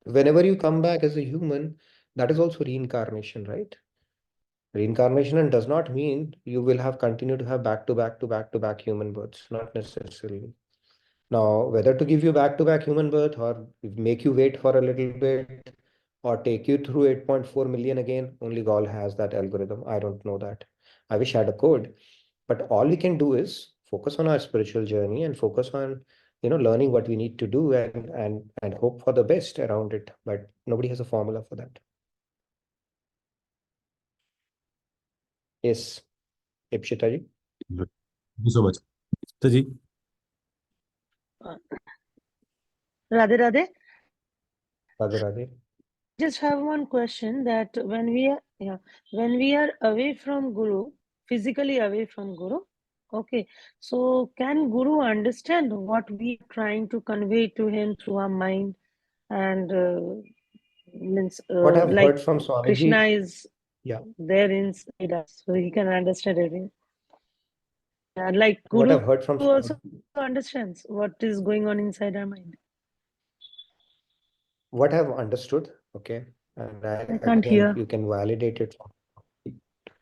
Whenever you come back as a human, that is also reincarnation, right? Reincarnation does not mean you will have continued to have back to back to back to back human births, not necessarily. Now, whether to give you back to back human birth or make you wait for a little bit or take you through 8.4 million again, only God has that algorithm. I don't know that. I wish I had a code. But all we can do is focus on our spiritual journey and focus on, learning what we need to do and hope for the best around it. But nobody has a formula for that. Yes, Ipshita ji. Thank you so much. Siddha ji. Radhe Radhe. Radhe Radhe. Just have one question that when we are away from Guru, physically away from Guru, okay, so can Guru understand what we are trying to convey to him through our mind? And means What I've like heard from Swamiji, Krishna is yeah. there inside us, so he can understand everything. And like What Guru I've heard from also understands what is going on inside our mind. What I've understood, okay, and I can't hear. you can validate it.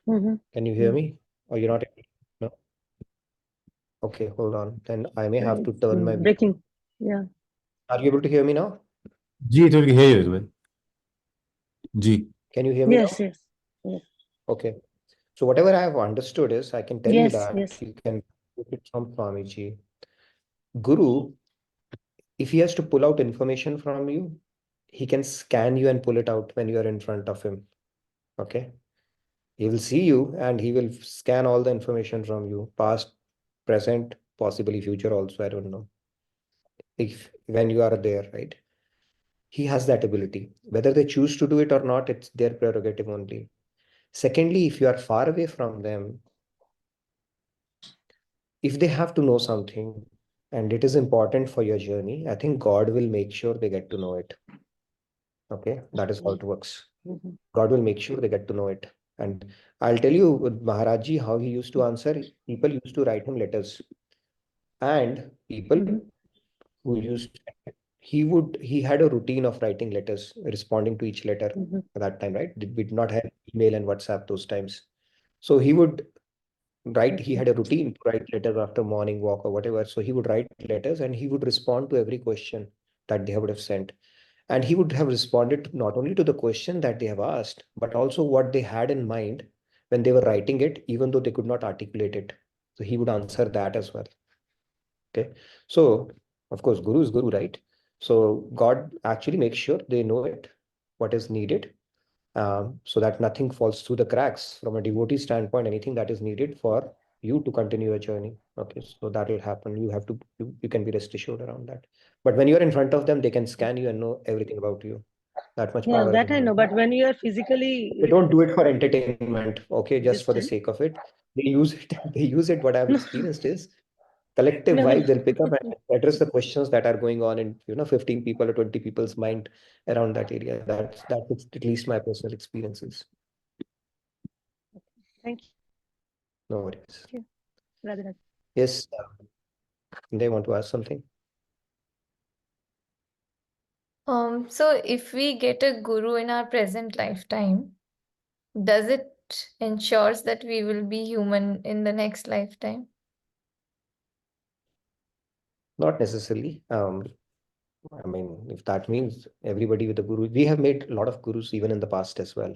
Mhm. Can you hear me? Or you're not able to? No? Okay, hold on. Then I may have to turn my. Breaking. Yeah. Are you able to hear me now? जी, तो hear you, man. Ji. Can you hear me Yes, now? yes. Yes. Okay. So whatever I have understood is I can tell you Yes, that yes. you can get it from Swamiji. Guru, if he has to pull out information from you, he can scan you and pull it out when you are in front of him. Okay. He will see you and he will scan all the information from you, past, present, possibly future also. I don't know. If when you are there, right? He has that ability. Whether they choose to do it or not, it's their prerogative only. Secondly, if you are far away from them, if they have to know something and it is important for your journey, I think God will make sure they get to know it. Okay, that is how it works. God will make sure they get to know it. And I'll tell you with Maharajji how he used to answer. People used to write him letters. And people who used he had a routine of writing letters, responding to each letter at that time, right? We did not have email and WhatsApp those times. So he would write, he had a routine to write letters after morning walk or whatever. So he would write letters and he would respond to every question that they would have sent. And he would have responded not only to the question that they have asked, but also what they had in mind when they were writing it, even though they could not articulate it. So he would answer that as well. Okay. So Of course, Guru is Guru, right? So God actually makes sure they know it, what is needed, so that nothing falls through the cracks from a devotee standpoint, anything that is needed for you to continue your journey. Okay, so that will happen. You have to, you can be rest assured around that. But when you're in front of them, they can scan you and know everything about you. That much Yeah, power that is I know. there. But when you are physically They don't do it for entertainment, okay, just for the distant, sake of it. They use it, they use it. What I've no, experienced is collective no, vibe. They'll pick up and address the questions that are going on in 15 people or 20 people's mind around that area. That's at least my personal experiences. thank No worries. you. Radhe. Yes, they want to ask something. So if we get a guru in our present lifetime, does it ensures that we will be human in the next lifetime? Not necessarily. I mean, if that means everybody with a guru, we have made a lot of gurus even in the past as well,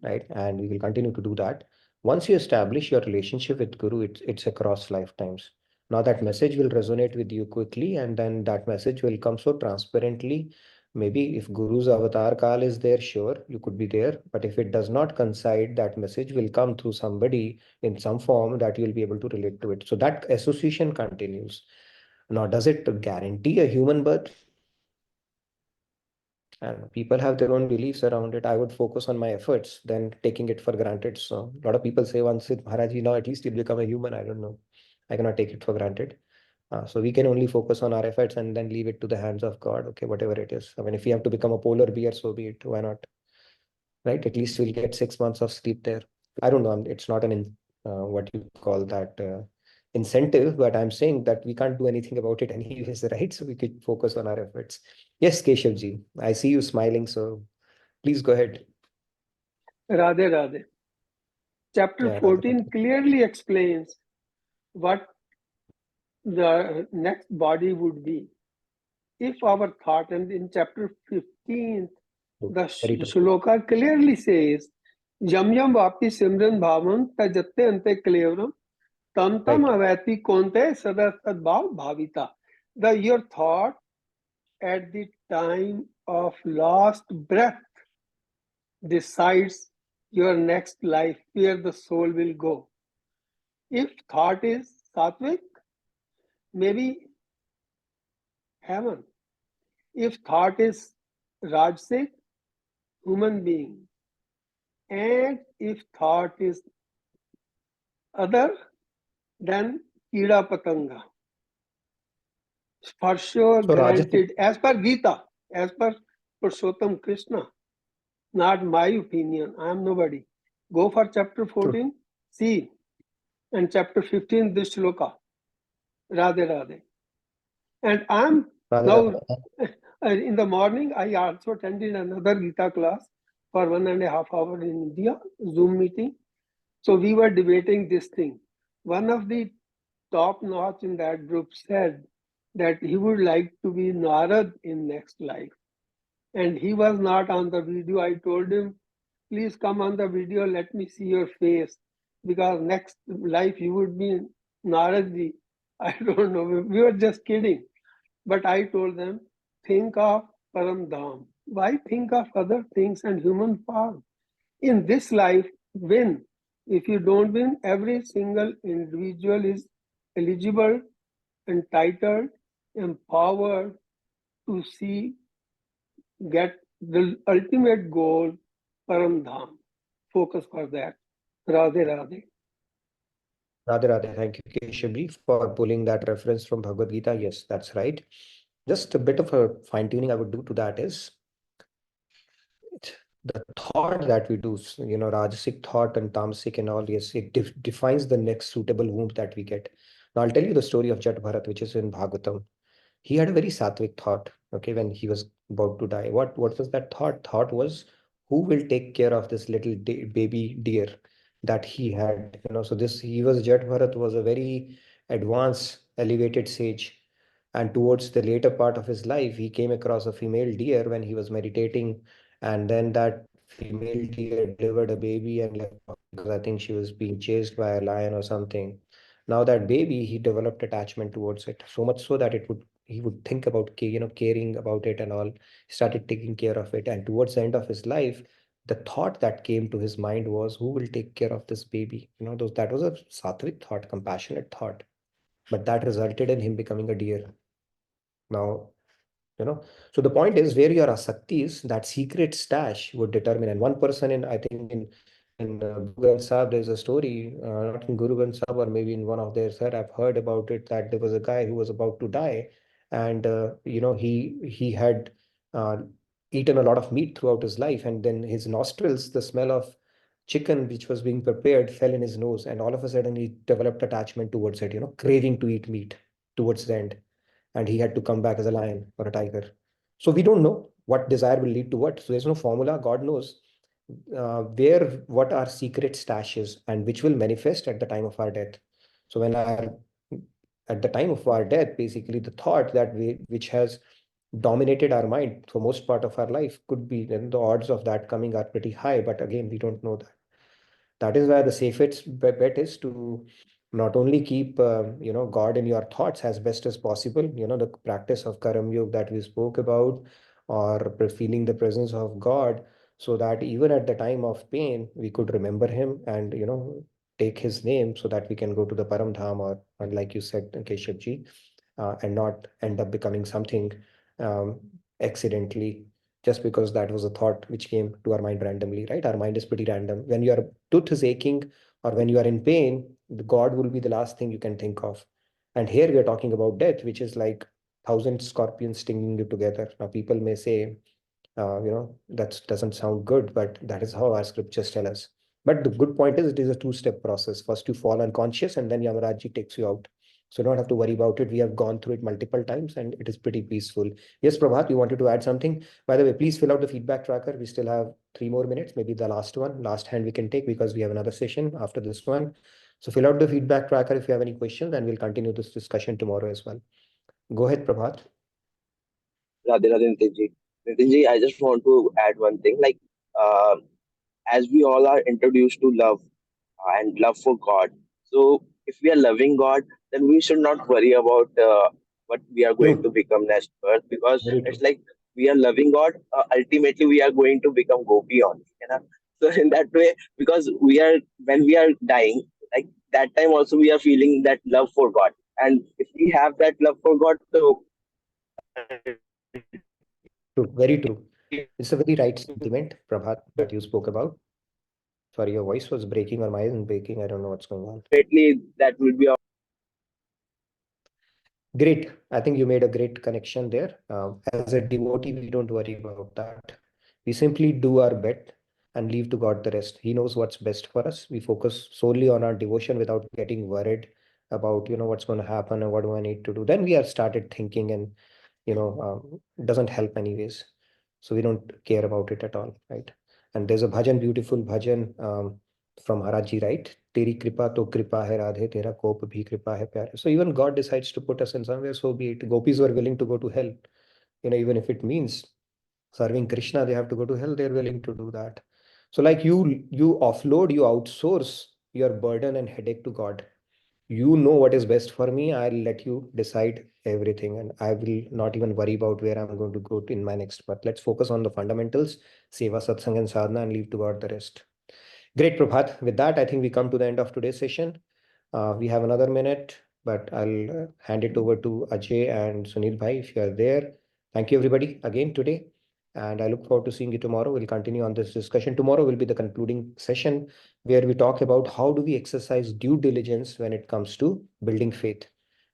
right? And we will continue to do that. Once you establish your relationship with guru, it's across lifetimes. Now that message will resonate with you quickly, and then that message will come so transparently. Maybe if guru's avatar kal is there, sure, you could be there. But if it does not coincide, that message will come through somebody in some form that you'll be able to relate to it. So that association continues. Now, does it guarantee a human birth? And people have their own beliefs around it. I would focus on my efforts than taking it for granted. So a lot of people say once it Maharaji, now at least you'll become a human. I don't know. I cannot take it for granted. So we can only focus on our efforts and then leave it to the hands of God. Okay, whatever it is. I mean, if we have to become a polar bear, so be it. Why not? Right? At least we'll get 6 months of sleep there. I don't know. It's not what you call that incentive, but I'm saying that we can't do anything about it anyways, right? So we could focus on our efforts. Yes, Keshavji, I see you smiling, so please go ahead. Radhe Radhe. Chapter Yeah, 14 clearly explains what the next body would be. If our thought, and in chapter 15, the very true. shloka clearly says, Yam yam vapi simran bhavam tajatte ante klevaram tam tam avati konte sada sadbhav bhavita. Your thought at the time of last breath decides your next life, where the soul will go. If thought is sattvic, maybe heaven. If thought is rajasic, human being. And if thought is other, then kida patanga. For sure, So granted, as per Gita, as per Purushottam Krishna, not my opinion, I am nobody. Go for chapter 14, see, and chapter 15, this shloka, Radhe Radhe. And I'm now, in the morning, I also attended another Gita class for 1.5 hours in India, Zoom meeting. So we were debating this thing. One of the top notch in that group said that he would like to be Narad in next life. And he was not on the video. I told him, please come on the video, let me see your face. Because next life you would be Naradji. I don't know. We were just kidding. But I told them, think of Param Dham. Why think of other things and human form? In this life, win. If you don't win, every single individual is eligible, entitled, empowered to get the ultimate goal, Param Dham. Focus for that. Radhe Radhe. Radhe Radhe. Thank you, Keshavji, for pulling that reference from Bhagavad Gita. Yes, that's right. Just a bit of a fine tuning I would do to that is the thought that we do, Rajasic thought and Tamasic and all, yes, it defines the next suitable womb that we get. Now, I'll tell you the story of Jat Bharat, which is in Bhagavatam. He had a very sattvic thought, okay, when he was about to die. What was that thought? Thought was, who will take care of this little baby deer that he had? So Jat Bharat was a very advanced, elevated sage. And towards the later part of his life, he came across a female deer when he was meditating, and then that female deer delivered a baby and left because I think she was being chased by a lion or something. Now that baby, he developed attachment towards it, so much so that it would he would think about caring about it and all. He started taking care of it, and towards the end of his life, the thought that came to his mind was, who will take care of this baby? That was a sattvic thought, compassionate thought, but that resulted in him becoming a deer. Now, so the point is, where your asakti is, that secret stash would determine. And one person I think in Guru Granth Sahib, there's a story, not in Guru Granth Sahib or maybe in one of their, sir, I've heard about it, that there was a guy who was about to die, and he had uh, eaten a lot of meat throughout his life, and then his nostrils, the smell of chicken which was being prepared fell in his nose, and all of a sudden he developed attachment towards it, craving to eat meat towards the end, and he had to come back as a lion or a tiger. So we don't know what desire will lead to what. So there's no formula. God knows what our secret stash is and which will manifest at the time of our death. So at the time of our death, basically the thought which has dominated our mind for most part of our life could be, then the odds of that coming are pretty high. But again, we don't know that. That is why the safest bet is to not only keep God in your thoughts as best as possible, the practice of karam yoga that we spoke about, or feeling the presence of God, so that even at the time of pain we could remember him and take his name, so that we can go to the param dham, or like you said, Keshav ji, and not end up becoming something accidentally, just because that was a thought which came to our mind randomly, right? Our mind is pretty random. When your tooth is aching or when you are in pain, the God will be the last thing you can think of. And here we are talking about death, which is like 1,000 scorpions stinging you together. Now, people may say, that doesn't sound good, but that is how our scriptures tell us. But the good point is, it is a two-step process. First, you fall unconscious, and then Yamaraj takes you out. So you don't have to worry about it. We have gone through it multiple times, and it is pretty peaceful. Yes, Prabhat, you wanted to add something? By the way, please fill out the feedback tracker. We still have 3 more minutes, maybe the last hand we can take, because we have another session after this one. So fill out the feedback tracker if you have any questions, and we'll continue this discussion tomorrow as well. Go ahead, Prabhat. Radhe Radhe Nitinji. Nitinji, I just want to add one thing. Like, as we all are introduced to love and love for God, so if we are loving God, then we should not worry about what we are going to become next birth, because it's like we are loving God. Ultimately, we are going to become gopi only. So in that way, because when we are dying, like that time also we are feeling that love for God, and if we have that love for God, so True, very true. It's a very right sentiment, Prabhat, that you spoke about. Sorry, your voice was breaking or mine isn't breaking. I don't know what's going on. definitely that will be Great. I think you made a great connection there. As a devotee, we don't worry about that. We simply do our bit and leave to God the rest. He knows what's best for us. We focus solely on our devotion without getting worried about, what's going to happen and what do I need to do. Then we are started thinking, and, it doesn't help anyways. So we don't care about it at all, right? And there's a bhajan, beautiful bhajan from Maharaj, right? Teri kripa to kripa hai Radhe, tera kop bhi kripa hai pyare. So even God decides to put us in somewhere, so be it. Gopis were willing to go to hell. Even if it means serving Krishna, they have to go to hell, they're willing to do that. So like you offload, you outsource your burden and headache to God. You know what is best for me. I'll let you decide everything, and I will not even worry about where I'm going to go to in my next path. Let's focus on the fundamentals, seva, satsang, and sadhana, and leave to God the rest. Great, Prabhat. With that, I think we come to the end of today's session. We have another minute, but I'll hand it over to Ajay and Sunil Bhai if you are there. Thank you, everybody, again today. And I look forward to seeing you tomorrow. We'll continue on this discussion. Tomorrow will be the concluding session where we talk about how do we exercise due diligence when it comes to building faith.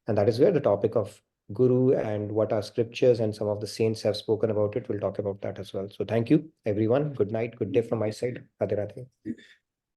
And that is where the topic of Guru and what our scriptures and some of the saints have spoken about it. We'll talk about that as well. So thank you, everyone. Good night. Good day from my side. Radhe Radhe.